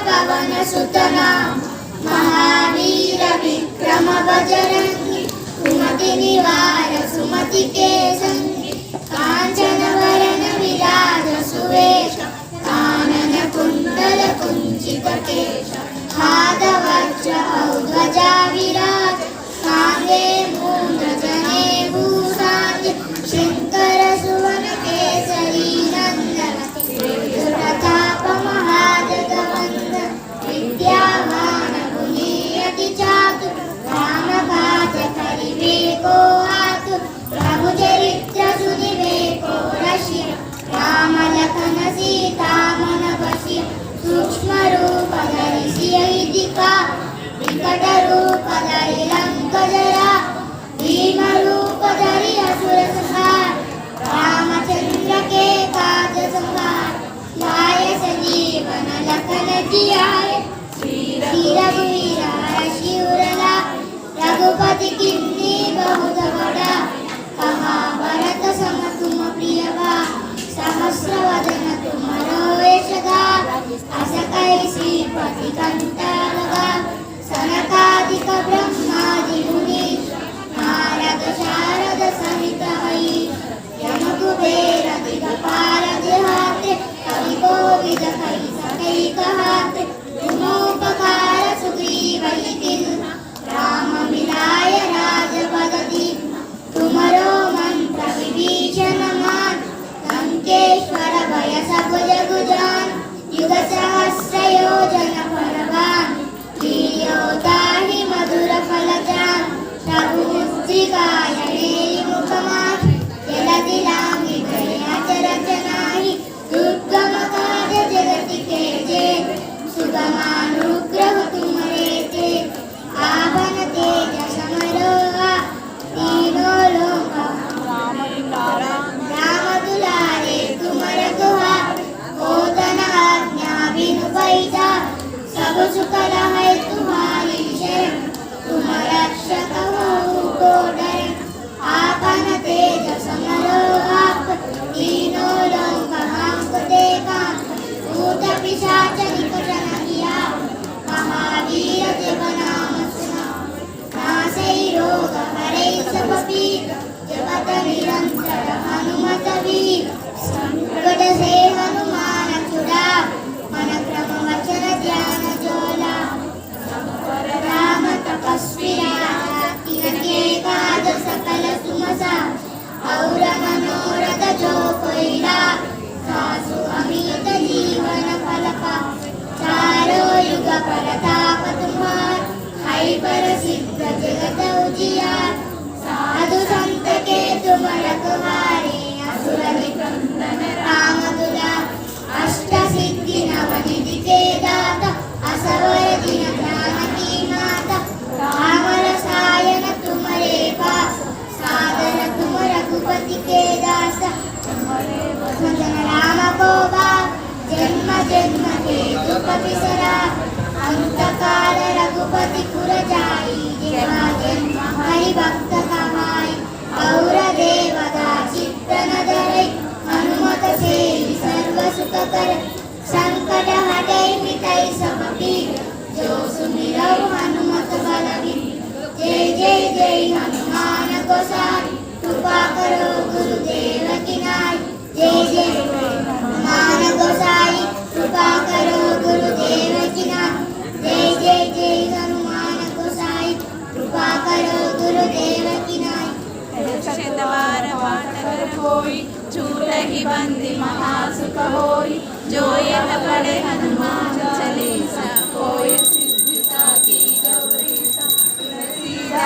पवन सुतना महावीर विक्रम बजरंगी कुमति निवार सुमति के संगी कांचन वरण विराज सुवेश कानन कुंडल कुंचित केश हाथ वज्र ध्वजा विराज कांधे मूंज जनेऊ साज शंकर सुवन केसरी नंदन प्रताप महाजगवंदन विद्यावान गुणीयति चातुर राम काज करिबे को आतुर प्रभु चरित्र सुनिबे को रसिया राम लखन सीता मन बसिया सूक्ष्म रूप धरि सियहि दिखावा विकट रूप धरि लंक जरा भीम रूप धरि असुर संहार रामचंद्र के काज संहार लाय संजीवन लखन जियाय श्री रघुवीर शिवर लाय रघुपति किन्नी बहुत बड़ा कहा भरत सम तुम प्रिय सहस्र वदन तुम्हारो यश अस कहि श्रीपति कंठ लगा सनकादिक ब्रह्मादि मुनि नारद शारद सहित हई यम कुबेर दिगपाल देहाते कवि कोविद कहि सकहि कहाते तुमोपकार सुग्रीव तिन्ह राम मिलाय राजपद दीन्ह तुमरो मंत्र विभीषण मान लंकेश्वर भय सब जग जान युग सहस्र योजन परवान लील्योताहि मधुर फल जान रघुमुद्रिकायणे मुखमाहि जलधि लांघि गए अचरज नाहि दुर्गम काज जगति के जेत सुगमानुग्रह तुम्हारे तेज आवन तेज समरोहा तीनों लोक राम दुलारे तुमर गुहार होतन आज्ञा बिनु पैसा सब सुख है तुम्हारी शरण तुम रक्षक हो को डरे आपन तेज समरोहा तीनों लोक कांपते कांप भूत पिशाच निकट न किया महावीर जब नाम सुनाओ नासै रोग हरै सब पीर जपत निरंतर हनुमत वीर संकट से हनुमान छुड़ाओ मन क्रम वचन ध्यान जोला राम तपस्वी तिनके काज सकल तुम और मनोरथ जो कोई सासु अमित जीवन फल चारों युग परताप तुम्हार है प्रसिद्ध जगत उजियार साधु संत के तुम रखवारे असुर निकंदन राम दुलार अष्ट सिद्धि नवनिधि के दाता असवर दिन जानकी माता राम रसायन तुम्हारे पास सादर तुम रघुपति के दास भजन राम को बाप जन्म जन्म के दुख बिसरा अंत काल रघुपति पुर जाई जन्म जन्म हरि भक्त कहाई और देवता चित्त न धरे हनुमत से सर्व सुख कर संकट हटै मिटै सब पीर जो सुमिरौ हनुमत बलवीर जय जय जय हनुमान गोसाई कृपा करो गुरुदेव की नाई जय जय हनुमान गोसाई कृपा करो गुरुदेव की नाई जय जय जय हनुमान गोसाई कृपा करो गुरुदेव की नाई शतवार वानर होई चूलहि बंदी महासुख होई जो यह पढ़े हनुमान